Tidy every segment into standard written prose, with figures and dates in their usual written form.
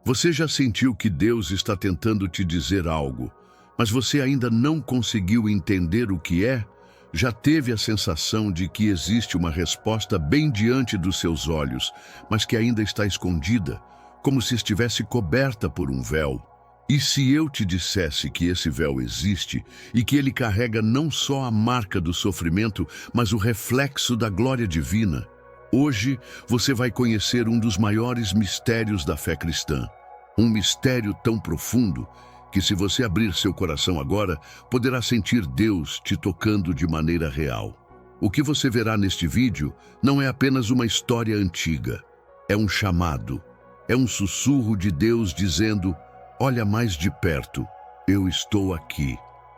Você já sentiu que Deus está tentando te dizer algo, mas você ainda não conseguiu entender o que é? Já teve a sensação de que existe uma resposta bem diante dos seus olhos, mas que ainda está escondida, como se estivesse coberta por um véu? E se eu te dissesse que esse véu existe e que ele carrega não só a marca do sofrimento, mas o reflexo da glória divina? Hoje você vai conhecer um dos maiores mistérios da fé cristã. Um mistério tão profundo que, se você abrir seu coração agora, poderá sentir Deus te tocando de maneira real. O que você verá neste vídeo não é apenas uma história antiga. É um chamado. É um sussurro de Deus dizendo: olha mais de perto, eu estou aqui.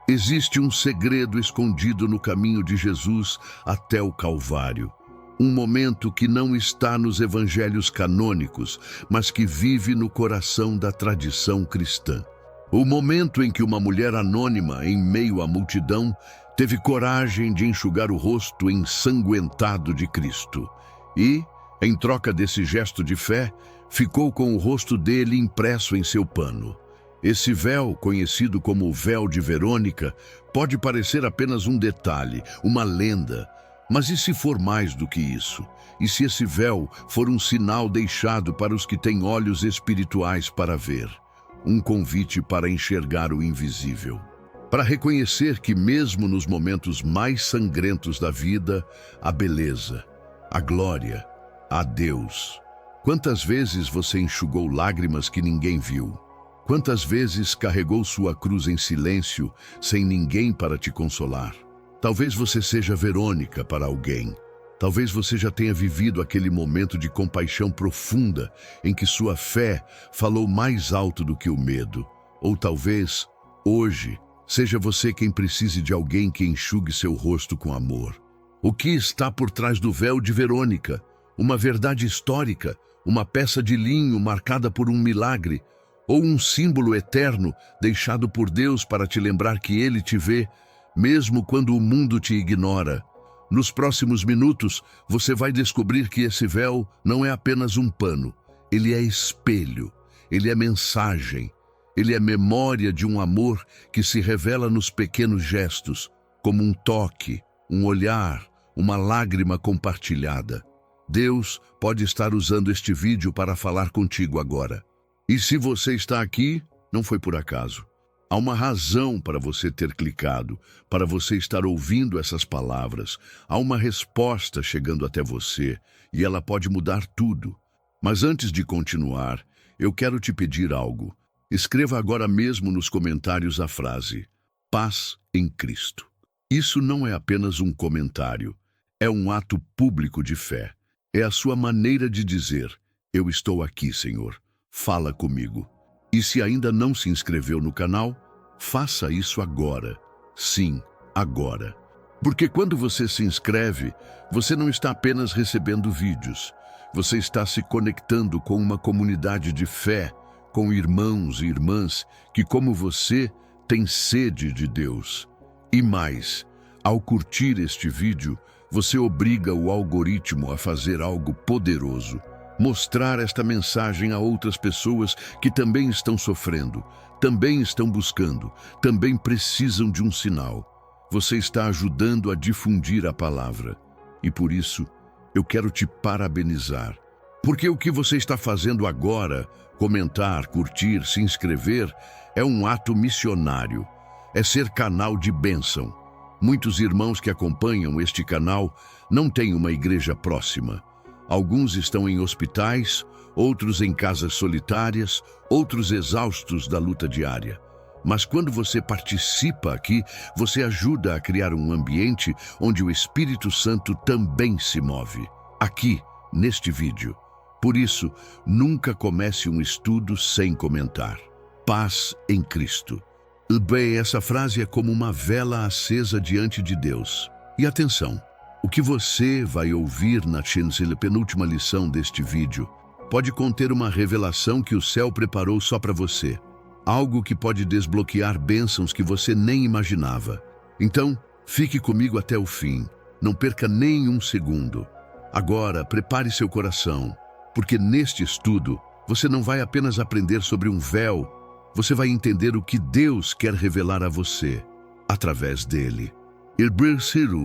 Existe um segredo escondido no caminho de Jesus até o Calvário. Um momento que não está nos evangelhos canônicos, mas que vive no coração da tradição cristã. O momento em que uma mulher anônima, em meio à multidão, teve coragem de enxugar o rosto ensanguentado de Cristo. E, em troca desse gesto de fé, ficou com o rosto dele impresso em seu pano. Esse véu, conhecido como o véu de Verônica, pode parecer apenas um detalhe, uma lenda. Mas e se for mais do que isso? E se esse véu for um sinal deixado para os que têm olhos espirituais para ver? Um convite para enxergar o invisível. Para reconhecer que mesmo nos momentos mais sangrentos da vida, há beleza, a glória, há Deus. Quantas vezes você enxugou lágrimas que ninguém viu? Quantas vezes carregou sua cruz em silêncio, sem ninguém para te consolar? Talvez você seja Verônica para alguém. Talvez você já tenha vivido aquele momento de compaixão profunda em que sua fé falou mais alto do que o medo. Ou talvez, hoje, seja você quem precise de alguém que enxugue seu rosto com amor. O que está por trás do véu de Verônica? Uma verdade histórica, uma peça de linho marcada por um milagre, ou um símbolo eterno deixado por Deus para te lembrar que Ele te vê, mesmo quando o mundo te ignora? Nos próximos minutos, você vai descobrir que esse véu não é apenas um pano. Ele é espelho, ele é mensagem, ele é memória de um amor que se revela nos pequenos gestos, como um toque, um olhar, uma lágrima compartilhada. Deus pode estar usando este vídeo para falar contigo agora. E se você está aqui, não foi por acaso. Há uma razão para você ter clicado, para você estar ouvindo essas palavras. Há uma resposta chegando até você, e ela pode mudar tudo. Mas antes de continuar, eu quero te pedir algo. Escreva agora mesmo nos comentários a frase: paz em Cristo. Isso não é apenas um comentário, é um ato público de fé. É a sua maneira de dizer: eu estou aqui, Senhor, fala comigo. E se ainda não se inscreveu no canal, faça isso agora. Sim, agora. Porque quando você se inscreve, você não está apenas recebendo vídeos. Você está se conectando com uma comunidade de fé, com irmãos e irmãs que, como você, têm sede de Deus. E mais, ao curtir este vídeo, você obriga o algoritmo a fazer algo poderoso. Mostrar esta mensagem a outras pessoas que também estão sofrendo, também estão buscando, também precisam de um sinal. Você está ajudando a difundir a palavra. E por isso, eu quero te parabenizar. Porque o que você está fazendo agora, comentar, curtir, se inscrever, é um ato missionário. É ser canal de bênção. Muitos irmãos que acompanham este canal não têm uma igreja próxima. Alguns estão em hospitais, outros em casas solitárias, outros exaustos da luta diária. Mas quando você participa aqui, você ajuda a criar um ambiente onde o Espírito Santo também se move. Aqui, neste vídeo. Por isso, nunca comece um estudo sem comentar. Paz em Cristo. Bem, essa frase é como uma vela acesa diante de Deus. E atenção! O que você vai ouvir na penúltima lição deste vídeo pode conter uma revelação que o céu preparou só para você. Algo que pode desbloquear bênçãos que você nem imaginava. Então, fique comigo até o fim. Não perca nem um segundo. Agora, prepare seu coração, porque neste estudo, Você não vai apenas aprender sobre um véu, você vai entender o que Deus quer revelar a você através dele. Versículo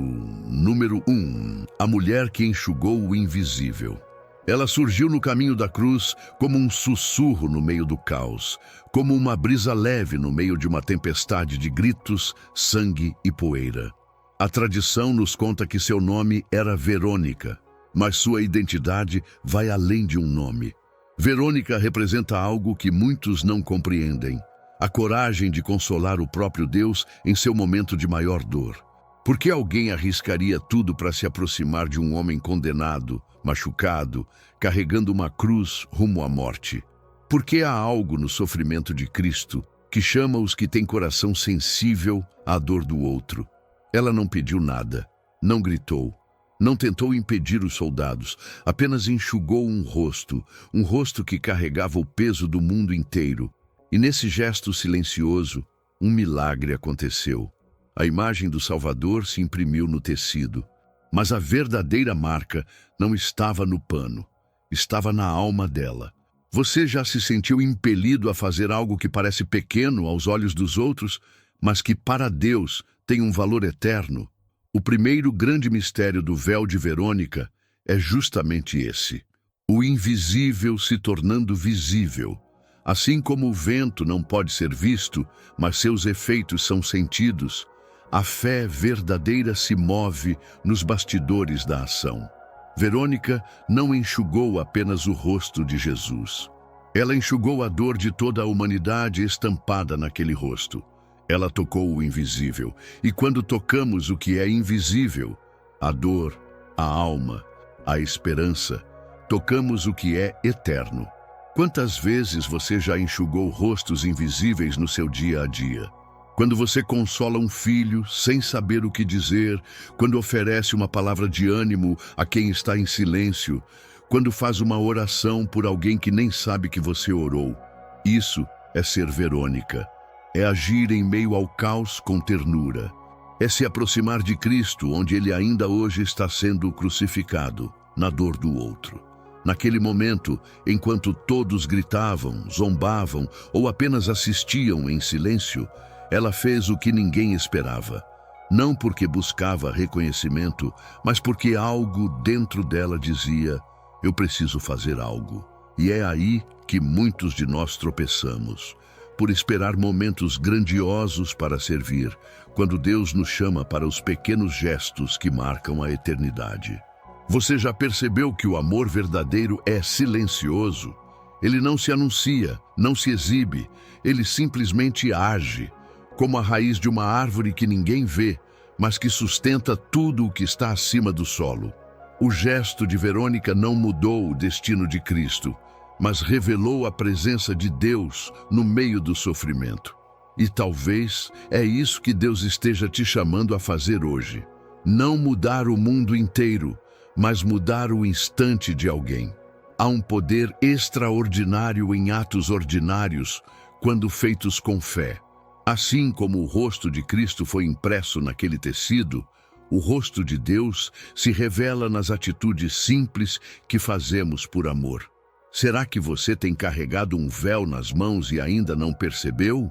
número 1. A mulher que enxugou o invisível. Ela surgiu no caminho da cruz como um sussurro no meio do caos, como uma brisa leve no meio de uma tempestade de gritos, sangue e poeira. A tradição nos conta que seu nome era Verônica, mas sua identidade vai além de um nome. Verônica representa algo que muitos não compreendem: a coragem de consolar o próprio Deus em seu momento de maior dor. Por que alguém arriscaria tudo para se aproximar de um homem condenado, machucado, carregando uma cruz rumo à morte? Por que há algo no sofrimento de Cristo que chama os que têm coração sensível à dor do outro? Ela não pediu nada, não gritou, não tentou impedir os soldados, apenas enxugou um rosto que carregava o peso do mundo inteiro. E nesse gesto silencioso, um milagre aconteceu. A imagem do Salvador se imprimiu no tecido, mas a verdadeira marca não estava no pano, estava na alma dela. Você já se sentiu impelido a fazer algo que parece pequeno aos olhos dos outros, mas que para Deus tem um valor eterno? O primeiro grande mistério do véu de Verônica é justamente esse: o invisível se tornando visível. Assim como o vento não pode ser visto, mas seus efeitos são sentidos, a fé verdadeira se move nos bastidores da ação. Verônica não enxugou apenas o rosto de Jesus. Ela enxugou a dor de toda a humanidade estampada naquele rosto. Ela tocou o invisível, e quando tocamos o que é invisível, a dor, a alma, a esperança, tocamos o que é eterno. Quantas vezes você já enxugou rostos invisíveis no seu dia a dia? Quando você consola um filho sem saber o que dizer, quando oferece uma palavra de ânimo a quem está em silêncio, quando faz uma oração por alguém que nem sabe que você orou. Isso é ser Verônica. É agir em meio ao caos com ternura. É se aproximar de Cristo, onde Ele ainda hoje está sendo crucificado, na dor do outro. Naquele momento, enquanto todos gritavam, zombavam ou apenas assistiam em silêncio, ela fez o que ninguém esperava. Não porque buscava reconhecimento, mas porque algo dentro dela dizia: eu preciso fazer algo. E é aí que muitos de nós tropeçamos, por esperar momentos grandiosos para servir, quando Deus nos chama para os pequenos gestos que marcam a eternidade. Você já percebeu que o amor verdadeiro é silencioso? Ele não se anuncia, não se exibe, ele simplesmente age, como a raiz de uma árvore que ninguém vê, mas que sustenta tudo o que está acima do solo. O gesto de Verônica não mudou o destino de Cristo, mas revelou a presença de Deus no meio do sofrimento. E talvez é isso que Deus esteja te chamando a fazer hoje. Não mudar o mundo inteiro, mas mudar o instante de alguém. Há um poder extraordinário em atos ordinários, quando feitos com fé. Assim como o rosto de Cristo foi impresso naquele tecido, o rosto de Deus se revela nas atitudes simples que fazemos por amor. Será que você tem carregado um véu nas mãos e ainda não percebeu?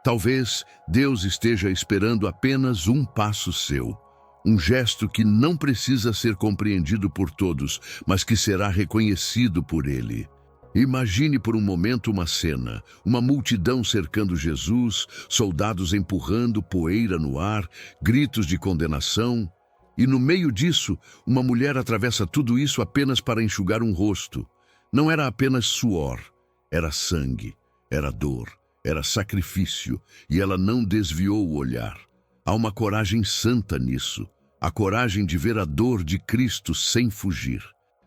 Talvez Deus esteja esperando apenas um passo seu. Um gesto que não precisa ser compreendido por todos, mas que será reconhecido por Ele. Imagine por um momento uma cena, uma multidão cercando Jesus, soldados empurrando poeira no ar, gritos de condenação. E no meio disso, uma mulher atravessa tudo isso apenas para enxugar um rosto. Não era apenas suor, era sangue, era dor, era sacrifício, e ela não desviou o olhar. Há uma coragem santa nisso, a coragem de ver a dor de Cristo sem fugir.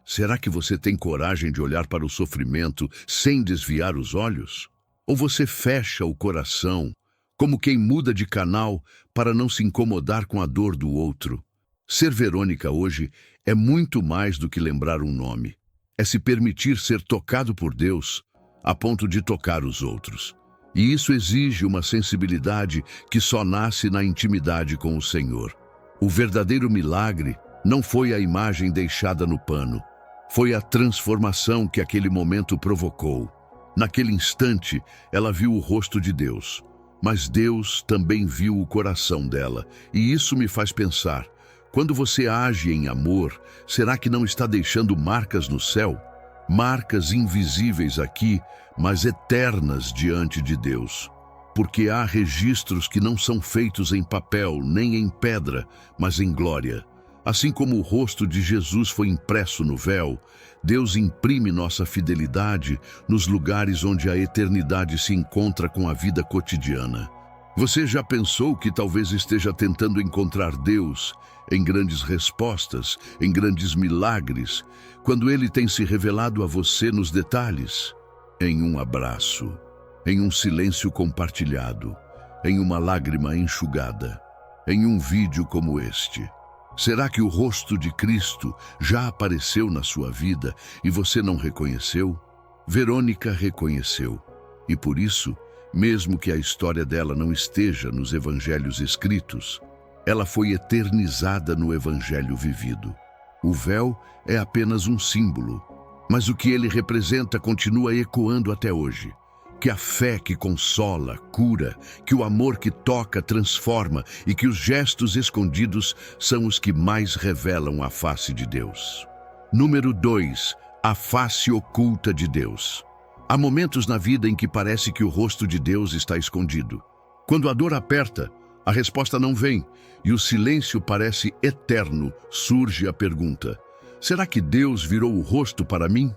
Será que você tem coragem de olhar para o sofrimento sem desviar os olhos? Ou você fecha o coração, como quem muda de canal para não se incomodar com a dor do outro? Ser Verônica hoje é muito mais do que lembrar um nome. É se permitir ser tocado por Deus a ponto de tocar os outros. E isso exige uma sensibilidade que só nasce na intimidade com o Senhor. O verdadeiro milagre não foi a imagem deixada no pano, Foi a transformação que aquele momento provocou. Naquele instante, ela viu o rosto de Deus. Mas Deus também viu o coração dela. E isso me faz pensar, quando você age em amor, será que não está deixando marcas no céu? Marcas invisíveis aqui, mas eternas diante de Deus. Porque há registros que não são feitos em papel, nem em pedra, mas em glória. Assim como o rosto de Jesus foi impresso no véu, Deus imprime nossa fidelidade nos lugares onde a eternidade se encontra com a vida cotidiana. Você já pensou que talvez esteja tentando encontrar Deus em grandes respostas, em grandes milagres, quando Ele tem se revelado a você nos detalhes? Em um abraço, em um silêncio compartilhado, em uma lágrima enxugada, em um vídeo como este. Será que o rosto de Cristo já apareceu na sua vida e você não reconheceu? Verônica reconheceu. E por isso, mesmo que a história dela não esteja nos evangelhos escritos, ela foi eternizada no evangelho vivido. O véu é apenas um símbolo, mas o que ele representa continua ecoando até hoje. Que a fé que consola, cura, que o amor que toca, transforma e que os gestos escondidos são os que mais revelam a face de Deus. Número 2. A face oculta de Deus. Há momentos na vida em que parece que o rosto de Deus está escondido. Quando a dor aperta, a resposta não vem e o silêncio parece eterno, surge a pergunta: será que Deus virou o rosto para mim?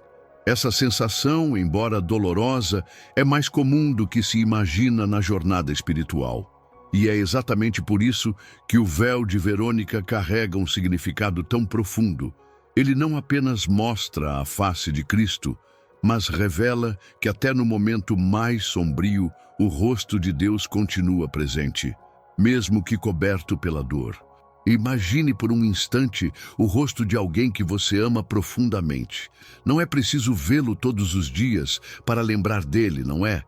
Essa sensação, embora dolorosa, é mais comum do que se imagina na jornada espiritual. E é exatamente por isso que o véu de Verônica carrega um significado tão profundo. Ele não apenas mostra a face de Cristo, mas revela que até no momento mais sombrio, o rosto de Deus continua presente, mesmo que coberto pela dor. Imagine por um instante o rosto de alguém que você ama profundamente. Não é preciso vê-lo todos os dias para lembrar dele, não é?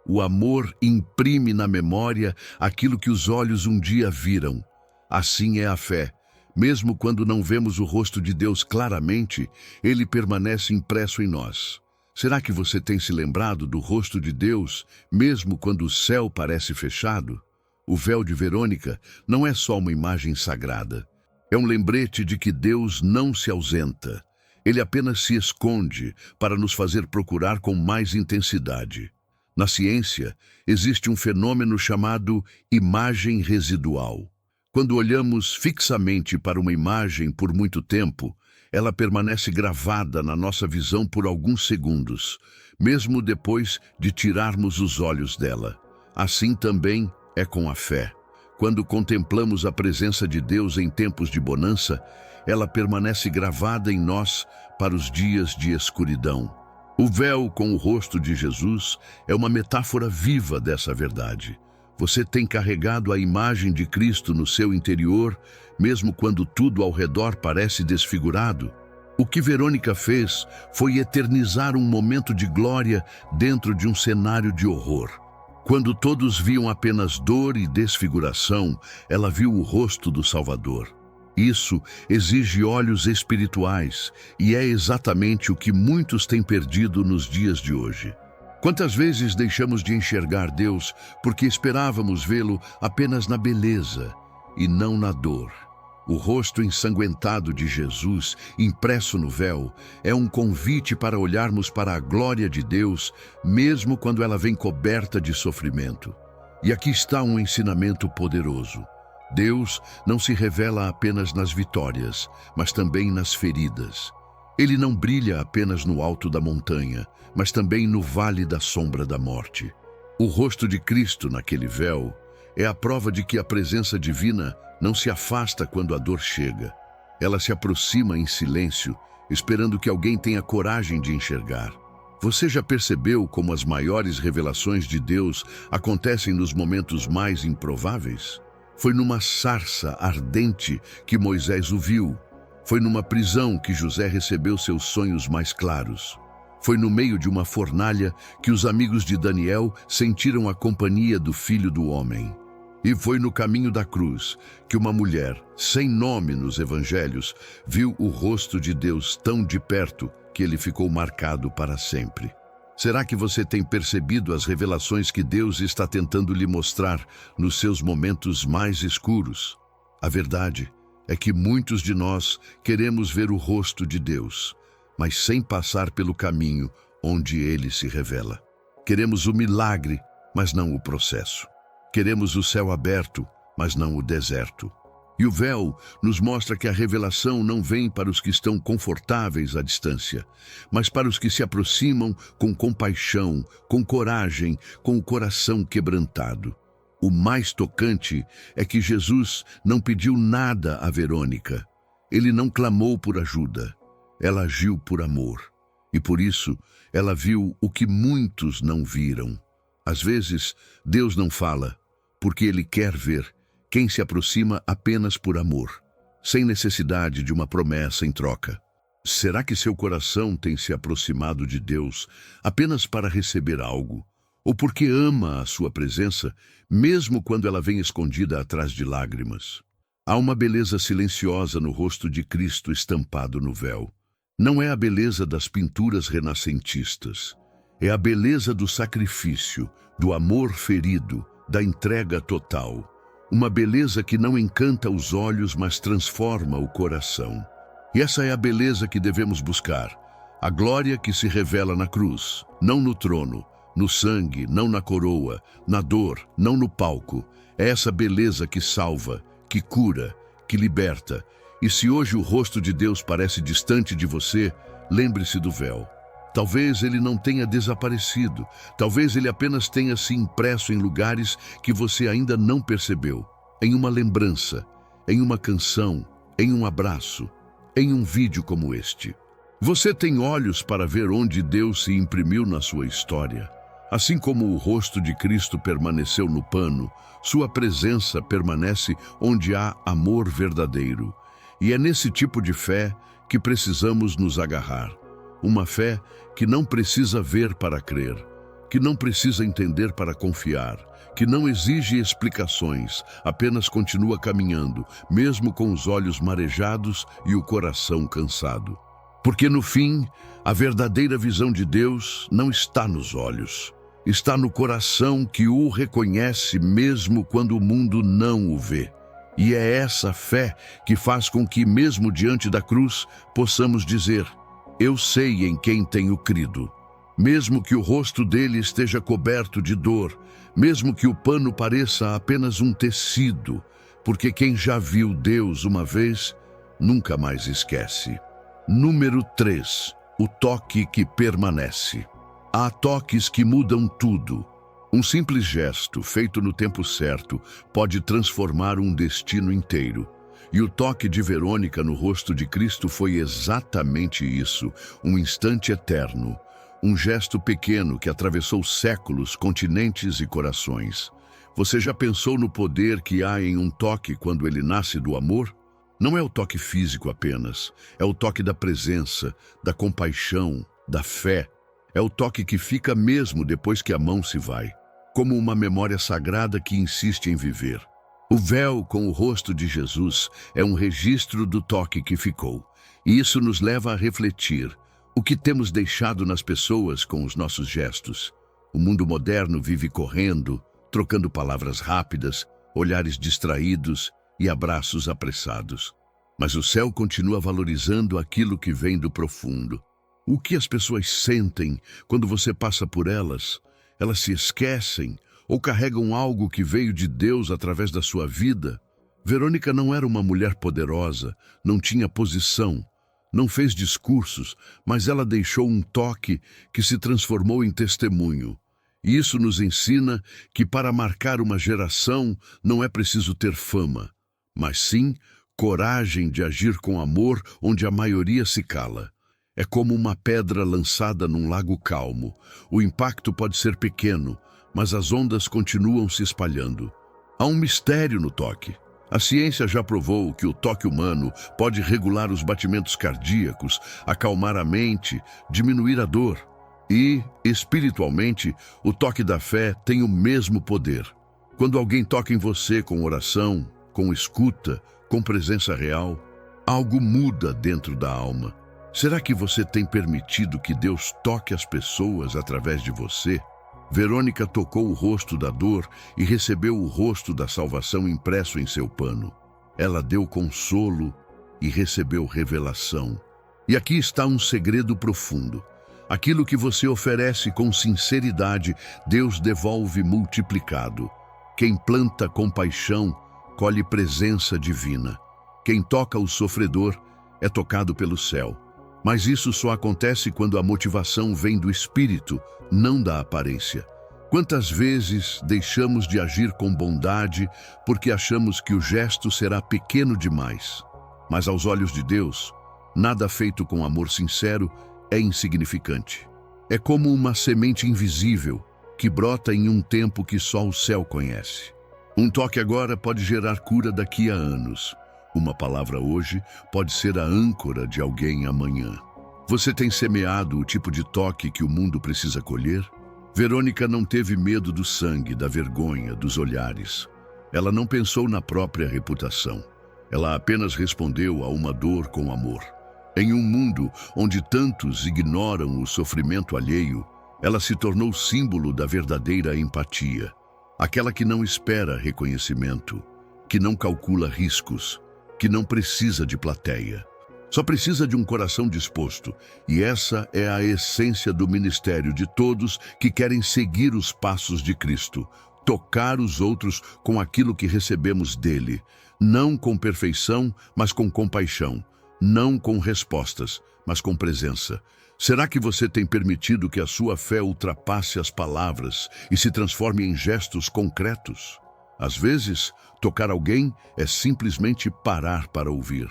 O amor imprime na memória aquilo que os olhos um dia viram. Assim é a fé. Mesmo quando não vemos o rosto de Deus claramente, ele permanece impresso em nós. Será que você tem se lembrado do rosto de Deus, mesmo quando o céu parece fechado? O véu de Verônica não é só uma imagem sagrada. É um lembrete de que Deus não se ausenta. Ele apenas se esconde para nos fazer procurar com mais intensidade. Na ciência, existe um fenômeno chamado imagem residual. Quando olhamos fixamente para uma imagem por muito tempo, ela permanece gravada na nossa visão por alguns segundos, mesmo depois de tirarmos os olhos dela. Assim também é com a fé. Quando contemplamos a presença de Deus em tempos de bonança, ela permanece gravada em nós para os dias de escuridão. O véu com o rosto de Jesus é uma metáfora viva dessa verdade. Você tem carregado a imagem de Cristo no seu interior, mesmo quando tudo ao redor parece desfigurado. O que Verônica fez foi eternizar um momento de glória dentro de um cenário de horror. Quando todos viam apenas dor e desfiguração, ela viu o rosto do Salvador. Isso exige olhos espirituais e é exatamente o que muitos têm perdido nos dias de hoje. Quantas vezes deixamos de enxergar Deus porque esperávamos vê-lo apenas na beleza e não na dor? O rosto ensanguentado de Jesus, impresso no véu, é um convite para olharmos para a glória de Deus, mesmo quando ela vem coberta de sofrimento. E aqui está um ensinamento poderoso. Deus não se revela apenas nas vitórias, mas também nas feridas. Ele não brilha apenas no alto da montanha, mas também no vale da sombra da morte. O rosto de Cristo naquele véu é a prova de que a presença divina não se afasta quando a dor chega. Ela se aproxima em silêncio, esperando que alguém tenha coragem de enxergar. Você já percebeu como as maiores revelações de Deus acontecem nos momentos mais improváveis? Foi numa sarça ardente que Moisés o viu. Foi numa prisão que José recebeu seus sonhos mais claros. Foi no meio de uma fornalha que os amigos de Daniel sentiram a companhia do Filho do Homem. E foi no caminho da cruz que uma mulher, sem nome nos evangelhos, viu o rosto de Deus tão de perto que ele ficou marcado para sempre. Será que você tem percebido as revelações que Deus está tentando lhe mostrar nos seus momentos mais escuros? A verdade é que muitos de nós queremos ver o rosto de Deus, mas sem passar pelo caminho onde ele se revela. Queremos o milagre, mas não o processo. Queremos o céu aberto, mas não o deserto. E o véu nos mostra que a revelação não vem para os que estão confortáveis à distância, mas para os que se aproximam com compaixão, com coragem, com o coração quebrantado. O mais tocante é que Jesus não pediu nada a Verônica. Ele não clamou por ajuda. Ela agiu por amor. E por isso, ela viu o que muitos não viram. Às vezes, Deus não fala, porque Ele quer ver quem se aproxima apenas por amor, sem necessidade de uma promessa em troca. Será que seu coração tem se aproximado de Deus apenas para receber algo, ou porque ama a sua presença, mesmo quando ela vem escondida atrás de lágrimas? Há uma beleza silenciosa no rosto de Cristo estampado no véu. Não é a beleza das pinturas renascentistas, é a beleza do sacrifício, do amor ferido, da entrega total. Uma beleza que não encanta os olhos, mas transforma o coração. E essa é a beleza que devemos buscar. A glória que se revela na cruz, não no trono, no sangue, não na coroa, na dor, não no palco. É essa beleza que salva, que cura, que liberta. E se hoje o rosto de Deus parece distante de você, lembre-se do véu. Talvez ele não tenha desaparecido, talvez ele apenas tenha se impresso em lugares que você ainda não percebeu, em uma lembrança, em uma canção, em um abraço, em um vídeo como este. Você tem olhos para ver onde Deus se imprimiu na sua história. Assim como o rosto de Cristo permaneceu no pano, sua presença permanece onde há amor verdadeiro. E é nesse tipo de fé que precisamos nos agarrar. Uma fé que não precisa ver para crer, que não precisa entender para confiar, que não exige explicações, apenas continua caminhando, mesmo com os olhos marejados e o coração cansado. Porque no fim, a verdadeira visão de Deus não está nos olhos, está no coração que o reconhece mesmo quando o mundo não o vê. E é essa fé que faz com que, mesmo diante da cruz, possamos dizer: eu sei em quem tenho crido. Mesmo que o rosto dele esteja coberto de dor, mesmo que o pano pareça apenas um tecido, porque quem já viu Deus uma vez, nunca mais esquece. Número 3. O toque que permanece. Há toques que mudam tudo. Um simples gesto, feito no tempo certo, pode transformar um destino inteiro. E o toque de Verônica no rosto de Cristo foi exatamente isso, um instante eterno. Um gesto pequeno que atravessou séculos, continentes e corações. Você já pensou no poder que há em um toque quando ele nasce do amor? Não é o toque físico apenas, é o toque da presença, da compaixão, da fé. É o toque que fica mesmo depois que a mão se vai, como uma memória sagrada que insiste em viver. O véu com o rosto de Jesus é um registro do toque que ficou, e isso nos leva a refletir o que temos deixado nas pessoas com os nossos gestos. O mundo moderno vive correndo, trocando palavras rápidas, olhares distraídos e abraços apressados. Mas o céu continua valorizando aquilo que vem do profundo. O que as pessoas sentem quando você passa por elas? Elas se esquecem ou carregam algo que veio de Deus através da sua vida? Verônica não era uma mulher poderosa, não tinha posição, não fez discursos, mas ela deixou um toque que se transformou em testemunho. E isso nos ensina que para marcar uma geração não é preciso ter fama, mas sim coragem de agir com amor onde a maioria se cala. É como uma pedra lançada num lago calmo. O impacto pode ser pequeno, mas as ondas continuam se espalhando. Há um mistério no toque. A ciência já provou que o toque humano pode regular os batimentos cardíacos, acalmar a mente, diminuir a dor. E, espiritualmente, o toque da fé tem o mesmo poder. Quando alguém toca em você com oração, com escuta, com presença real, algo muda dentro da alma. Será que você tem permitido que Deus toque as pessoas através de você? Verônica tocou o rosto da dor e recebeu o rosto da salvação impresso em seu pano. Ela deu consolo e recebeu revelação. E aqui está um segredo profundo. Aquilo que você oferece com sinceridade, Deus devolve multiplicado. Quem planta compaixão, colhe presença divina. Quem toca o sofredor, é tocado pelo céu. Mas isso só acontece quando a motivação vem do espírito, não da aparência. Quantas vezes deixamos de agir com bondade porque achamos que o gesto será pequeno demais? Mas aos olhos de Deus, nada feito com amor sincero é insignificante. É como uma semente invisível que brota em um tempo que só o céu conhece. Um toque agora pode gerar cura daqui a anos. Uma palavra hoje pode ser a âncora de alguém amanhã. Você tem semeado o tipo de toque que o mundo precisa colher? Verônica não teve medo do sangue, da vergonha, dos olhares. Ela não pensou na própria reputação. Ela apenas respondeu a uma dor com amor. Em um mundo onde tantos ignoram o sofrimento alheio, ela se tornou símbolo da verdadeira empatia. Aquela que não espera reconhecimento, que não calcula riscos, que não precisa de plateia. Só precisa de um coração disposto. E essa é a essência do ministério de todos que querem seguir os passos de Cristo. Tocar os outros com aquilo que recebemos dele. Não com perfeição, mas com compaixão. Não com respostas, mas com presença. Será que você tem permitido que a sua fé ultrapasse as palavras e se transforme em gestos concretos? Às vezes, tocar alguém é simplesmente parar para ouvir.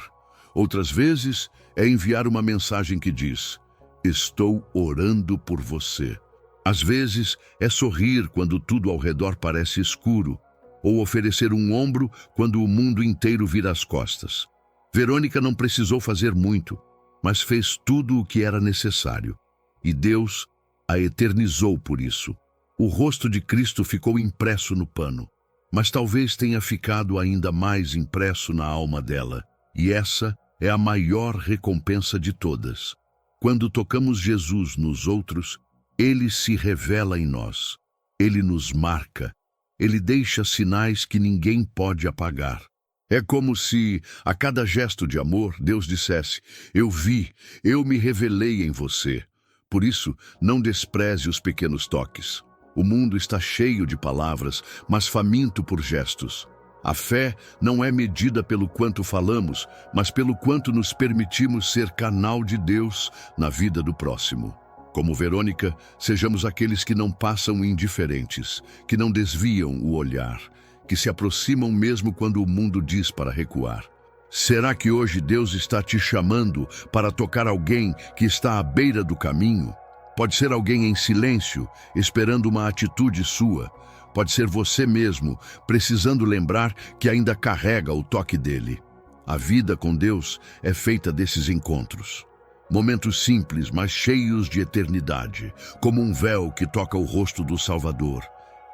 Outras vezes, é enviar uma mensagem que diz: "Estou orando por você". Às vezes, é sorrir quando tudo ao redor parece escuro, ou oferecer um ombro quando o mundo inteiro vira as costas. Verônica não precisou fazer muito, mas fez tudo o que era necessário. E Deus a eternizou por isso. O rosto de Cristo ficou impresso no pano, mas talvez tenha ficado ainda mais impresso na alma dela. E essa é a maior recompensa de todas. Quando tocamos Jesus nos outros, Ele se revela em nós. Ele nos marca. Ele deixa sinais que ninguém pode apagar. É como se, a cada gesto de amor, Deus dissesse: "Eu vi, eu me revelei em você". Por isso, não despreze os pequenos toques. O mundo está cheio de palavras, mas faminto por gestos. A fé não é medida pelo quanto falamos, mas pelo quanto nos permitimos ser canal de Deus na vida do próximo. Como Verônica, sejamos aqueles que não passam indiferentes, que não desviam o olhar, que se aproximam mesmo quando o mundo diz para recuar. Será que hoje Deus está te chamando para tocar alguém que está à beira do caminho? Pode ser alguém em silêncio, esperando uma atitude sua. Pode ser você mesmo, precisando lembrar que ainda carrega o toque dele. A vida com Deus é feita desses encontros. Momentos simples, mas cheios de eternidade, como um véu que toca o rosto do Salvador,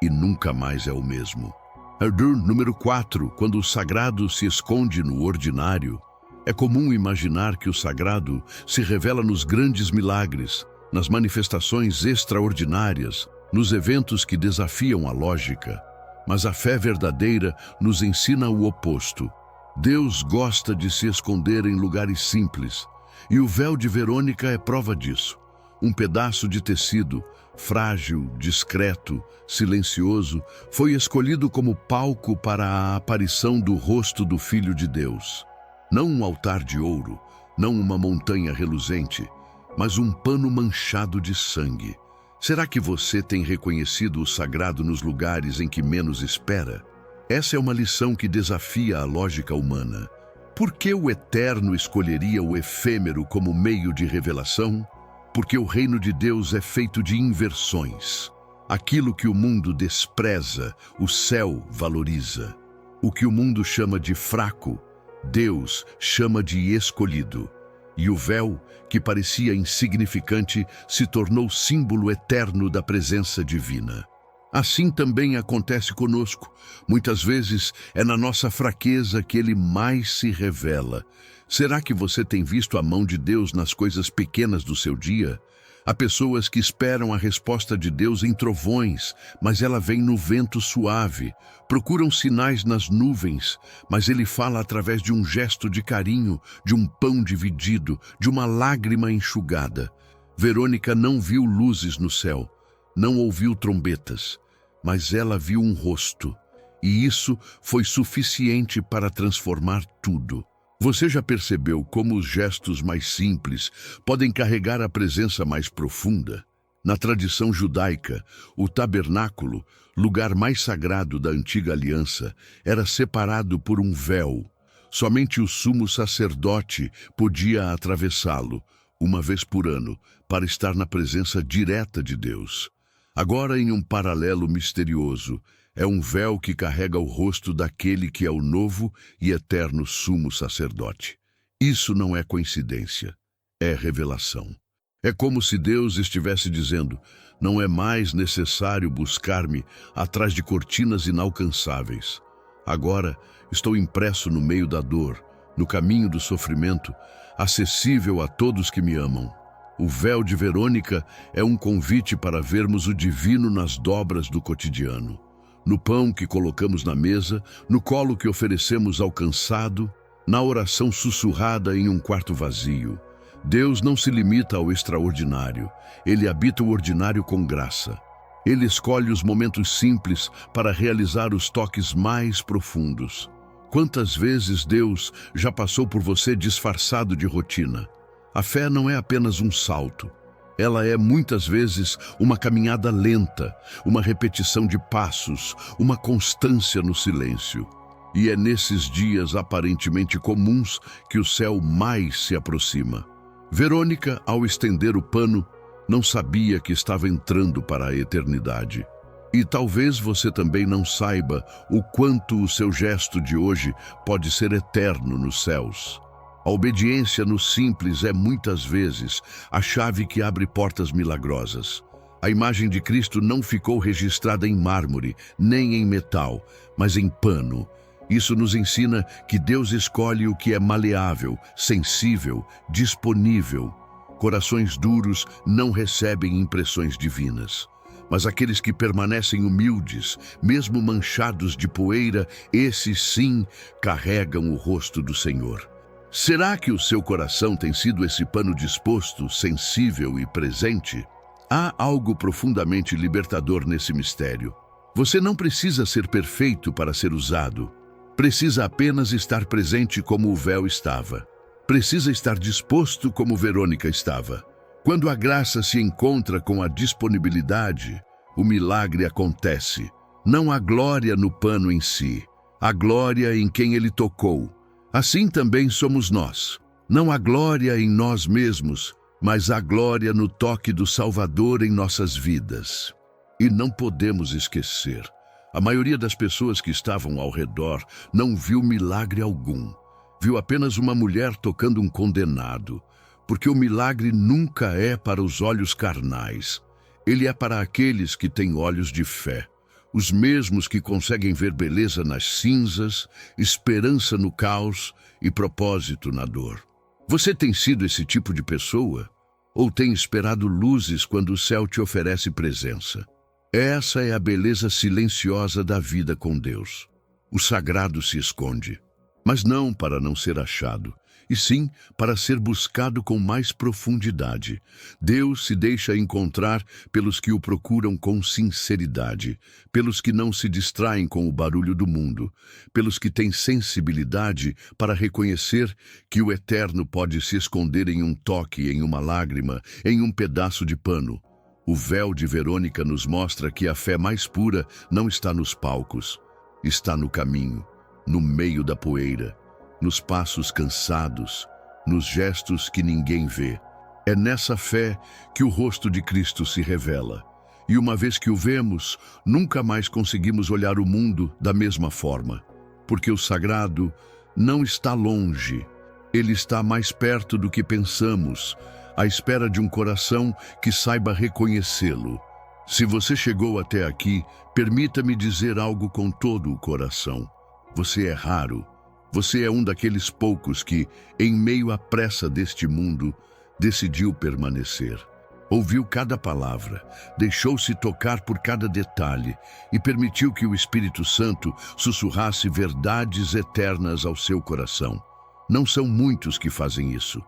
e nunca mais é o mesmo. Número 4. Quando o sagrado se esconde no ordinário, é comum imaginar que o sagrado se revela nos grandes milagres, nas manifestações extraordinárias, nos eventos que desafiam a lógica. Mas a fé verdadeira nos ensina o oposto. Deus gosta de se esconder em lugares simples, e o véu de Verônica é prova disso. Um pedaço de tecido, frágil, discreto, silencioso, foi escolhido como palco para a aparição do rosto do Filho de Deus. Não um altar de ouro, não uma montanha reluzente, mas um pano manchado de sangue. Será que você tem reconhecido o sagrado nos lugares em que menos espera? Essa é uma lição que desafia a lógica humana. Por que o eterno escolheria o efêmero como meio de revelação? Porque o reino de Deus é feito de inversões. Aquilo que o mundo despreza, o céu valoriza. O que o mundo chama de fraco, Deus chama de escolhido. E o véu, que parecia insignificante, se tornou símbolo eterno da presença divina. Assim também acontece conosco. Muitas vezes é na nossa fraqueza que Ele mais se revela. Será que você tem visto a mão de Deus nas coisas pequenas do seu dia? Há pessoas que esperam a resposta de Deus em trovões, mas ela vem no vento suave. Procuram sinais nas nuvens, mas Ele fala através de um gesto de carinho, de um pão dividido, de uma lágrima enxugada. Verônica não viu luzes no céu, não ouviu trombetas, mas ela viu um rosto, e isso foi suficiente para transformar tudo. Você já percebeu como os gestos mais simples podem carregar a presença mais profunda? Na tradição judaica, o tabernáculo, lugar mais sagrado da antiga aliança, era separado por um véu. Somente o sumo sacerdote podia atravessá-lo, uma vez por ano, para estar na presença direta de Deus. Agora, em um paralelo misterioso, é um véu que carrega o rosto daquele que é o novo e eterno sumo sacerdote. Isso não é coincidência, é revelação. É como se Deus estivesse dizendo: não é mais necessário buscar-me atrás de cortinas inalcançáveis. Agora estou impresso no meio da dor, no caminho do sofrimento, acessível a todos que me amam. O véu de Verônica é um convite para vermos o divino nas dobras do cotidiano. No pão que colocamos na mesa, no colo que oferecemos ao cansado, na oração sussurrada em um quarto vazio. Deus não se limita ao extraordinário, Ele habita o ordinário com graça. Ele escolhe os momentos simples para realizar os toques mais profundos. Quantas vezes Deus já passou por você disfarçado de rotina? A fé não é apenas um salto. Ela é, muitas vezes, uma caminhada lenta, uma repetição de passos, uma constância no silêncio. E é nesses dias aparentemente comuns que o céu mais se aproxima. Verônica, ao estender o pano, não sabia que estava entrando para a eternidade. E talvez você também não saiba o quanto o seu gesto de hoje pode ser eterno nos céus. A obediência no simples é, muitas vezes, a chave que abre portas milagrosas. A imagem de Cristo não ficou registrada em mármore, nem em metal, mas em pano. Isso nos ensina que Deus escolhe o que é maleável, sensível, disponível. Corações duros não recebem impressões divinas. Mas aqueles que permanecem humildes, mesmo manchados de poeira, esses sim carregam o rosto do Senhor. Será que o seu coração tem sido esse pano disposto, sensível e presente? Há algo profundamente libertador nesse mistério. Você não precisa ser perfeito para ser usado. Precisa apenas estar presente como o véu estava. Precisa estar disposto como Verônica estava. Quando a graça se encontra com a disponibilidade, o milagre acontece. Não há glória no pano em si, há glória em quem ele tocou. Assim também somos nós. Não há glória em nós mesmos, mas há glória no toque do Salvador em nossas vidas. E não podemos esquecer, a maioria das pessoas que estavam ao redor não viu milagre algum. Viu apenas uma mulher tocando um condenado, porque o milagre nunca é para os olhos carnais. Ele é para aqueles que têm olhos de fé. Os mesmos que conseguem ver beleza nas cinzas, esperança no caos e propósito na dor. Você tem sido esse tipo de pessoa? Ou tem esperado luzes quando o céu te oferece presença? Essa é a beleza silenciosa da vida com Deus. O sagrado se esconde, mas não para não ser achado, e sim para ser buscado com mais profundidade. Deus se deixa encontrar pelos que o procuram com sinceridade, pelos que não se distraem com o barulho do mundo, pelos que têm sensibilidade para reconhecer que o eterno pode se esconder em um toque, em uma lágrima, em um pedaço de pano. O véu de Verônica nos mostra que a fé mais pura não está nos palcos, está no caminho, no meio da poeira, nos passos cansados, nos gestos que ninguém vê. É nessa fé que o rosto de Cristo se revela. E uma vez que o vemos, nunca mais conseguimos olhar o mundo da mesma forma, porque o sagrado não está longe, ele está mais perto do que pensamos, à espera de um coração que saiba reconhecê-lo. Se você chegou até aqui, permita-me dizer algo com todo o coração. Você é raro. Você é um daqueles poucos que, em meio à pressa deste mundo, decidiu permanecer. Ouviu cada palavra, deixou-se tocar por cada detalhe e permitiu que o Espírito Santo sussurrasse verdades eternas ao seu coração. Não são muitos que fazem isso,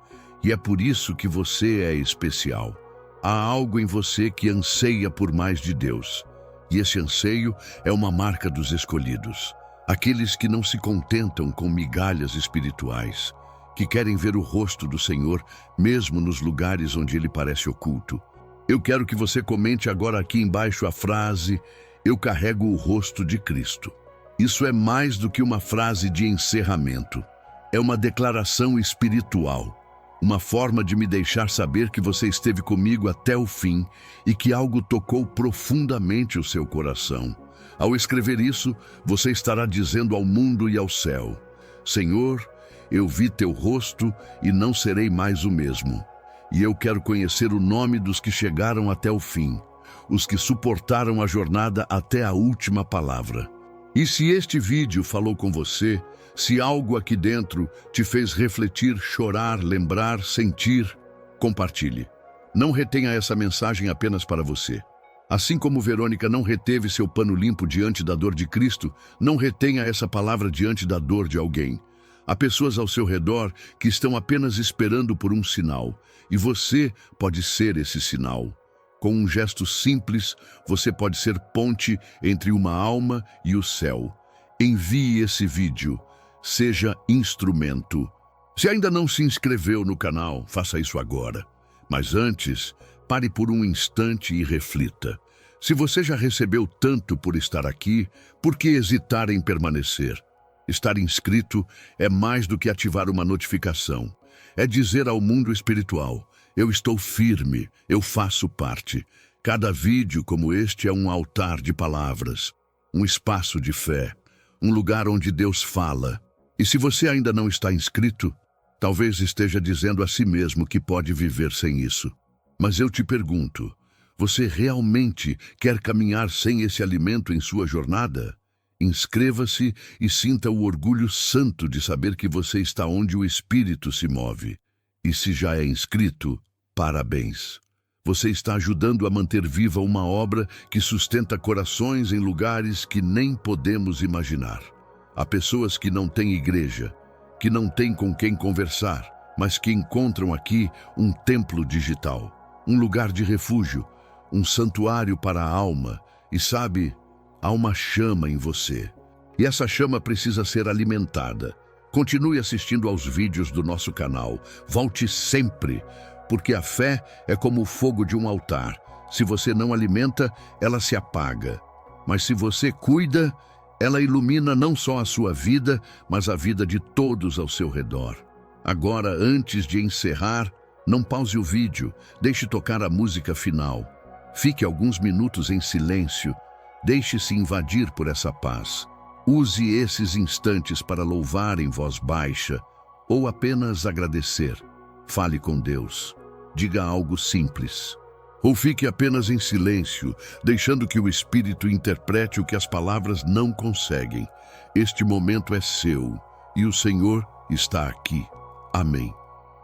e é por isso que você é especial. Há algo em você que anseia por mais de Deus, e esse anseio é uma marca dos escolhidos. Aqueles que não se contentam com migalhas espirituais, que querem ver o rosto do Senhor, mesmo nos lugares onde Ele parece oculto. Eu quero que você comente agora aqui embaixo a frase: eu carrego o rosto de Cristo. Isso é mais do que uma frase de encerramento. É uma declaração espiritual. Uma forma de me deixar saber que você esteve comigo até o fim e que algo tocou profundamente o seu coração. Ao escrever isso, você estará dizendo ao mundo e ao céu: Senhor, eu vi teu rosto e não serei mais o mesmo. E eu quero conhecer o nome dos que chegaram até o fim, os que suportaram a jornada até a última palavra. E se este vídeo falou com você, se algo aqui dentro te fez refletir, chorar, lembrar, sentir, compartilhe. Não retenha essa mensagem apenas para você. Assim como Verônica não reteve seu pano limpo diante da dor de Cristo, não retenha essa palavra diante da dor de alguém. Há pessoas ao seu redor que estão apenas esperando por um sinal, e você pode ser esse sinal. Com um gesto simples, você pode ser ponte entre uma alma e o céu. Envie esse vídeo. Seja instrumento. Se ainda não se inscreveu no canal, faça isso agora. Mas antes, pare por um instante e reflita. Se você já recebeu tanto por estar aqui, por que hesitar em permanecer? Estar inscrito é mais do que ativar uma notificação. É dizer ao mundo espiritual: eu estou firme, eu faço parte. Cada vídeo como este é um altar de palavras, um espaço de fé, um lugar onde Deus fala. E se você ainda não está inscrito, talvez esteja dizendo a si mesmo que pode viver sem isso. Mas eu te pergunto, você realmente quer caminhar sem esse alimento em sua jornada? Inscreva-se e sinta o orgulho santo de saber que você está onde o Espírito se move. E se já é inscrito, parabéns! Você está ajudando a manter viva uma obra que sustenta corações em lugares que nem podemos imaginar. Há pessoas que não têm igreja, que não têm com quem conversar, mas que encontram aqui um templo digital, um lugar de refúgio, um santuário para a alma. E sabe, há uma chama em você. E essa chama precisa ser alimentada. Continue assistindo aos vídeos do nosso canal. Volte sempre, porque a fé é como o fogo de um altar. Se você não alimenta, ela se apaga. Mas se você cuida, ela ilumina não só a sua vida, mas a vida de todos ao seu redor. Agora, antes de encerrar, não pause o vídeo, deixe tocar a música final. Fique alguns minutos em silêncio, deixe-se invadir por essa paz. Use esses instantes para louvar em voz baixa ou apenas agradecer. Fale com Deus, diga algo simples. Ou fique apenas em silêncio, deixando que o Espírito interprete o que as palavras não conseguem. Este momento é seu e o Senhor está aqui. Amém.